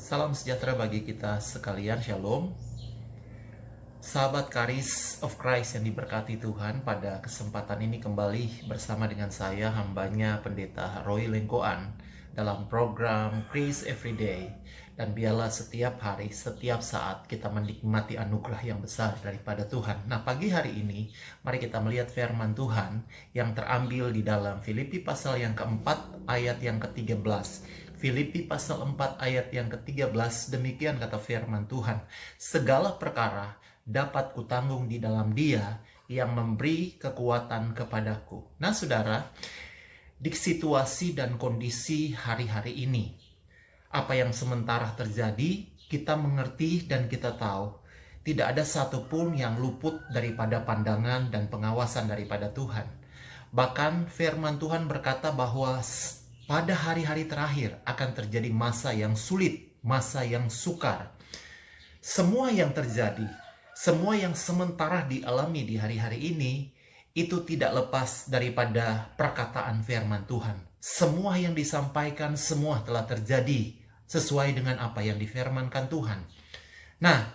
Salam sejahtera bagi kita sekalian, Shalom. Sahabat Karis of Christ yang diberkati Tuhan, pada kesempatan ini kembali bersama dengan saya, hambanya Pendeta Roy Lengkoan, dalam program Grace Everyday. Dan biarlah setiap hari, setiap saat kita menikmati anugerah yang besar daripada Tuhan. Nah, pagi hari ini, mari kita melihat firman Tuhan yang terambil di dalam Filipi pasal yang keempat, ayat yang ke-13. Filipi pasal 4 ayat yang ke-13, demikian kata firman Tuhan, segala perkara dapat kutanggung di dalam Dia yang memberi kekuatan kepadaku. Nah, saudara, di situasi dan kondisi hari-hari ini, apa yang sementara terjadi, kita mengerti dan kita tahu, tidak ada satupun yang luput daripada pandangan dan pengawasan daripada Tuhan. Bahkan firman Tuhan berkata bahwa pada hari-hari terakhir akan terjadi masa yang sulit, masa yang sukar. Semua yang terjadi, semua yang sementara dialami di hari-hari ini, itu tidak lepas daripada perkataan firman Tuhan. Semua yang disampaikan, semua telah terjadi sesuai dengan apa yang difirmankan Tuhan. Nah,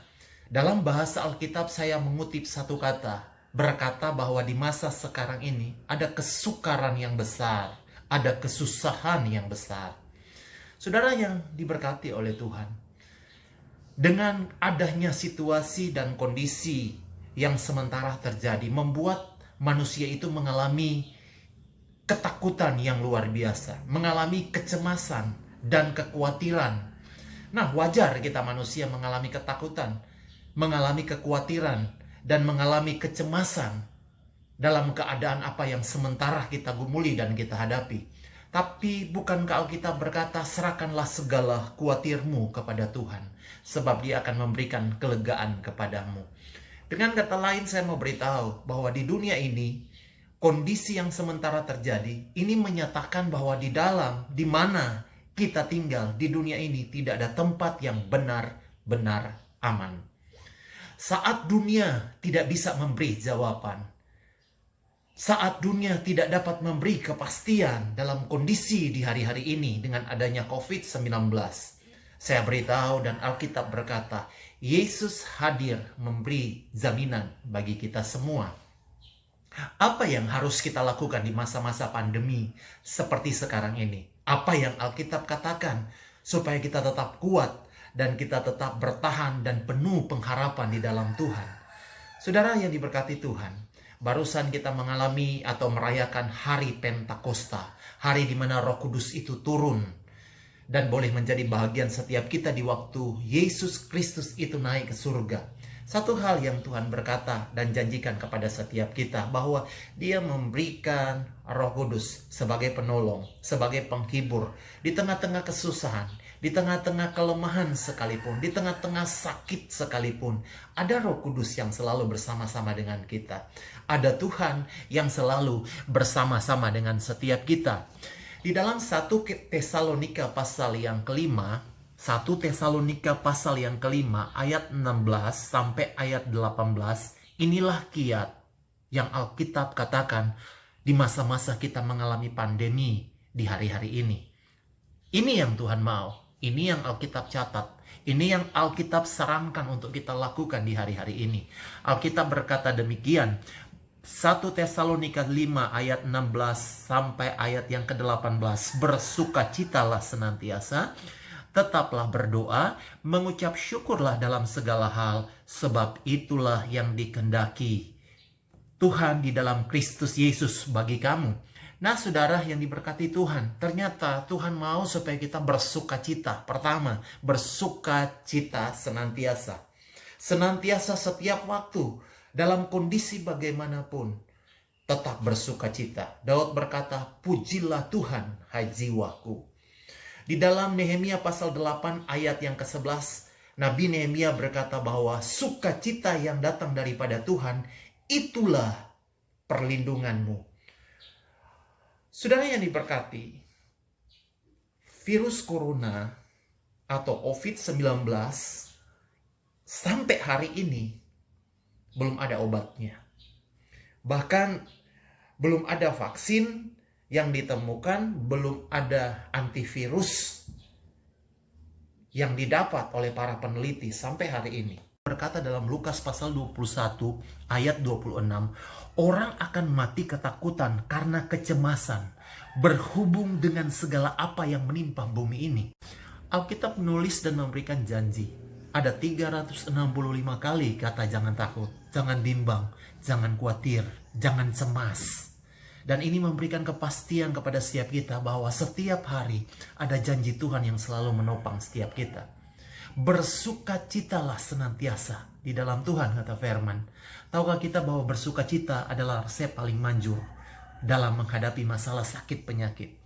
dalam bahasa Alkitab saya mengutip satu kata, berkata bahwa di masa sekarang ini ada kesukaran yang besar, ada kesusahan yang besar. Saudara yang diberkati oleh Tuhan, dengan adanya situasi dan kondisi yang sementara terjadi, membuat manusia itu mengalami ketakutan yang luar biasa, mengalami kecemasan dan kekhawatiran. Nah, wajar kita manusia mengalami ketakutan, mengalami kekhawatiran, dan mengalami kecemasan dalam keadaan apa yang sementara kita gumuli dan kita hadapi. Tapi bukankah Alkitab berkata, serahkanlah segala khawatirmu kepada Tuhan, sebab Dia akan memberikan kelegaan kepadamu. Dengan kata lain, saya mau beritahu bahwa di dunia ini, kondisi yang sementara terjadi, ini menyatakan bahwa di mana kita tinggal di dunia ini, tidak ada tempat yang benar-benar aman. Saat dunia tidak bisa memberi jawaban, saat dunia tidak dapat memberi kepastian dalam kondisi di hari-hari ini dengan adanya COVID-19, saya beritahu dan Alkitab berkata, Yesus hadir memberi jaminan bagi kita semua. Apa yang harus kita lakukan di masa-masa pandemi seperti sekarang ini? Apa yang Alkitab katakan supaya kita tetap kuat dan kita tetap bertahan dan penuh pengharapan di dalam Tuhan? Saudara yang diberkati Tuhan, barusan kita mengalami atau merayakan hari Pentakosta, hari di mana Roh Kudus itu turun dan boleh menjadi bahagian setiap kita di waktu Yesus Kristus itu naik ke surga. Satu hal yang Tuhan berkata dan janjikan kepada setiap kita, bahwa Dia memberikan Roh Kudus sebagai penolong, sebagai penghibur di tengah-tengah kesusahan, di tengah-tengah kelemahan sekalipun, di tengah-tengah sakit sekalipun. Ada Roh Kudus yang selalu bersama-sama dengan kita. Ada Tuhan yang selalu bersama-sama dengan setiap kita. Di dalam 1 Tesalonika pasal yang kelima, 1 Tesalonika pasal yang kelima ayat 16 sampai ayat 18, inilah kiat yang Alkitab katakan di masa-masa kita mengalami pandemi di hari-hari ini. Ini yang Tuhan mau, ini yang Alkitab catat, ini yang Alkitab sarankan untuk kita lakukan di hari-hari ini. Alkitab berkata demikian, 1 Tesalonika 5 ayat 16 sampai ayat yang ke-18, bersukacitalah senantiasa, tetaplah berdoa, mengucap syukurlah dalam segala hal, sebab itulah yang dikehendaki Tuhan di dalam Kristus Yesus bagi kamu. Nah, saudara yang diberkati Tuhan, ternyata Tuhan mau supaya kita bersukacita. Pertama, bersukacita senantiasa. Senantiasa setiap waktu, dalam kondisi bagaimanapun, tetap bersukacita. Daud berkata, pujilah Tuhan, hai jiwaku. Di dalam Nehemia pasal 8 ayat yang ke-11, Nabi Nehemia berkata bahwa sukacita yang datang daripada Tuhan, itulah perlindunganmu. Saudara yang diberkati, virus corona atau COVID-19 sampai hari ini belum ada obatnya. Bahkan belum ada vaksin yang ditemukan, belum ada antivirus yang didapat oleh para peneliti sampai hari ini. Berkata dalam Lukas pasal 21 ayat 26, orang akan mati ketakutan karena kecemasan berhubung dengan segala apa yang menimpa bumi ini. Alkitab menulis dan memberikan janji. Ada 365 kali kata jangan takut, jangan bimbang, jangan khawatir, jangan cemas. Dan ini memberikan kepastian kepada setiap kita bahwa setiap hari ada janji Tuhan yang selalu menopang setiap kita. Bersukacitalah senantiasa di dalam Tuhan, kata firman. Tahukah kita bahwa bersukacita adalah resep paling manjur dalam menghadapi masalah sakit penyakit?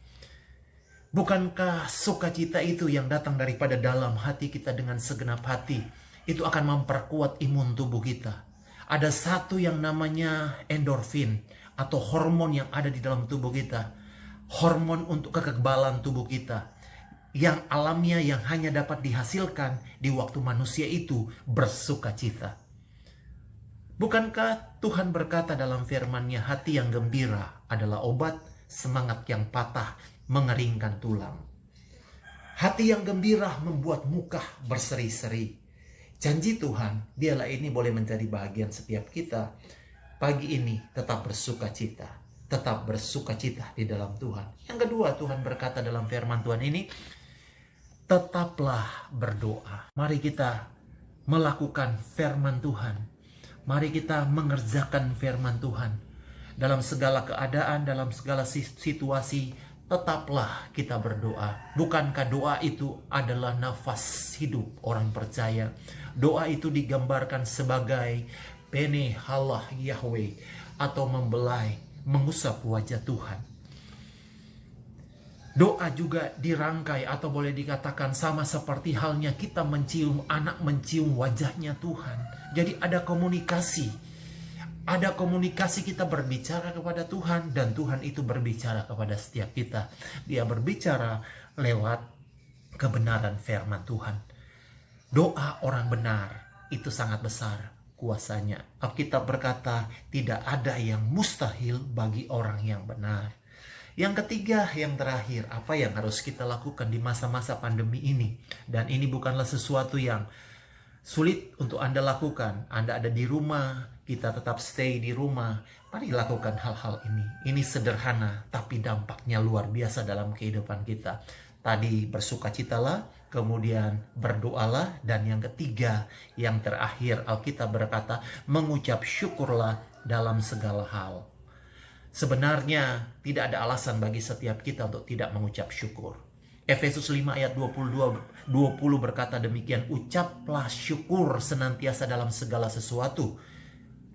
Bukankah sukacita itu yang datang daripada dalam hati kita dengan segenap hati, itu akan memperkuat imun tubuh kita? Ada satu yang namanya endorfin atau hormon yang ada di dalam tubuh kita. Hormon untuk kekebalan tubuh kita. Yang alamiah yang hanya dapat dihasilkan di waktu manusia itu bersukacita. Bukankah Tuhan berkata dalam firman-Nya, hati yang gembira adalah obat, semangat yang patah mengeringkan tulang. Hati yang gembira membuat muka berseri-seri. Janji Tuhan, biarlah ini boleh menjadi bahagian setiap kita. Pagi ini tetap bersukacita. Tetap bersukacita di dalam Tuhan. Yang kedua, Tuhan berkata dalam firman Tuhan ini, tetaplah berdoa. Mari kita melakukan firman Tuhan. Mari kita mengerjakan firman Tuhan. Dalam segala keadaan, dalam segala situasi, tetaplah kita berdoa. Bukankah doa itu adalah nafas hidup orang percaya? Doa itu digambarkan sebagai Pene halah Yahweh, atau membelai, mengusap wajah Tuhan. Doa juga dirangkai atau boleh dikatakan sama seperti halnya kita mencium anak, mencium wajahnya Tuhan. Jadi ada komunikasi. Ada komunikasi, kita berbicara kepada Tuhan dan Tuhan itu berbicara kepada setiap kita. Dia berbicara lewat kebenaran firman Tuhan. Doa orang benar itu sangat besar kuasanya. Alkitab berkata tidak ada yang mustahil bagi orang yang benar. Yang ketiga, yang terakhir, apa yang harus kita lakukan di masa-masa pandemi ini? Dan ini bukanlah sesuatu yang sulit untuk Anda lakukan. Anda ada di rumah, kita tetap stay di rumah. Mari lakukan hal-hal ini. Ini sederhana, tapi dampaknya luar biasa dalam kehidupan kita. Tadi bersukacitalah, kemudian berdoalah, dan yang ketiga, yang terakhir, Alkitab berkata, mengucap syukurlah dalam segala hal. Sebenarnya tidak ada alasan bagi setiap kita untuk tidak mengucap syukur. Efesus 5 ayat 20 berkata demikian, ucaplah syukur senantiasa dalam segala sesuatu,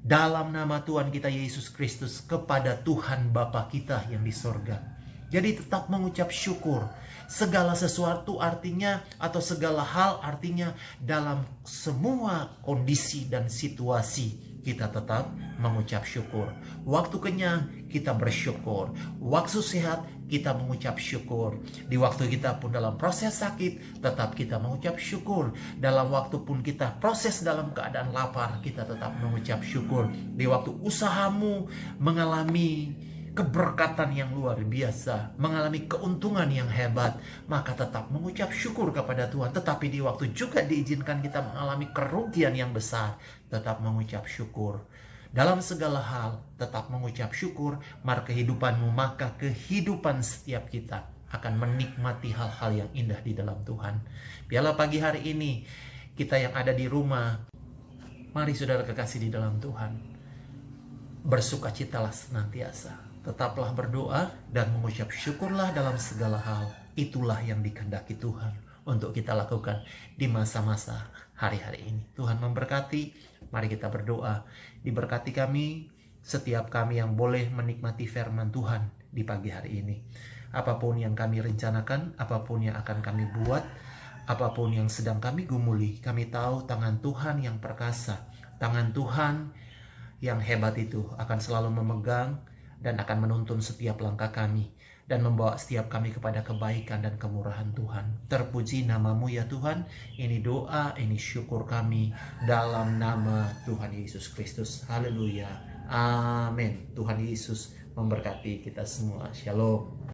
dalam nama Tuhan kita Yesus Kristus, kepada Tuhan Bapa kita yang di sorga. Jadi tetap mengucap syukur. Segala sesuatu artinya, atau segala hal artinya, dalam semua kondisi dan situasi kita tetap mengucap syukur. Waktu kenyang, kita bersyukur. Waktu sehat, kita mengucap syukur. Di waktu kita pun dalam proses sakit, tetap kita mengucap syukur. Dalam waktu pun kita proses dalam keadaan lapar, kita tetap mengucap syukur. Di waktu usahamu mengalami keberkatan yang luar biasa, mengalami keuntungan yang hebat, maka tetap mengucap syukur kepada Tuhan. Tetapi di waktu juga diizinkan kita mengalami kerugian yang besar, tetap mengucap syukur. Dalam segala hal, tetap mengucap syukur, maka kehidupan setiap kita akan menikmati hal-hal yang indah di dalam Tuhan. Biarlah pagi hari ini, kita yang ada di rumah, mari saudara kekasih di dalam Tuhan, bersukacitalah senantiasa. Tetaplah berdoa dan mengucap syukurlah dalam segala hal. Itulah yang dikehendaki Tuhan untuk kita lakukan di masa-masa hari-hari ini. Tuhan memberkati. Mari kita berdoa. Diberkati kami, setiap kami yang boleh menikmati firman Tuhan di pagi hari ini. Apapun yang kami rencanakan, apapun yang akan kami buat, apapun yang sedang kami gumuli, kami tahu tangan Tuhan yang perkasa, tangan Tuhan yang hebat itu akan selalu memegang dan akan menuntun setiap langkah kami dan membawa setiap kami kepada kebaikan dan kemurahan Tuhan. Terpuji namamu ya Tuhan. Ini doa, ini syukur kami dalam nama Tuhan Yesus Kristus. Haleluya. Amin. Tuhan Yesus memberkati kita semua. Shalom.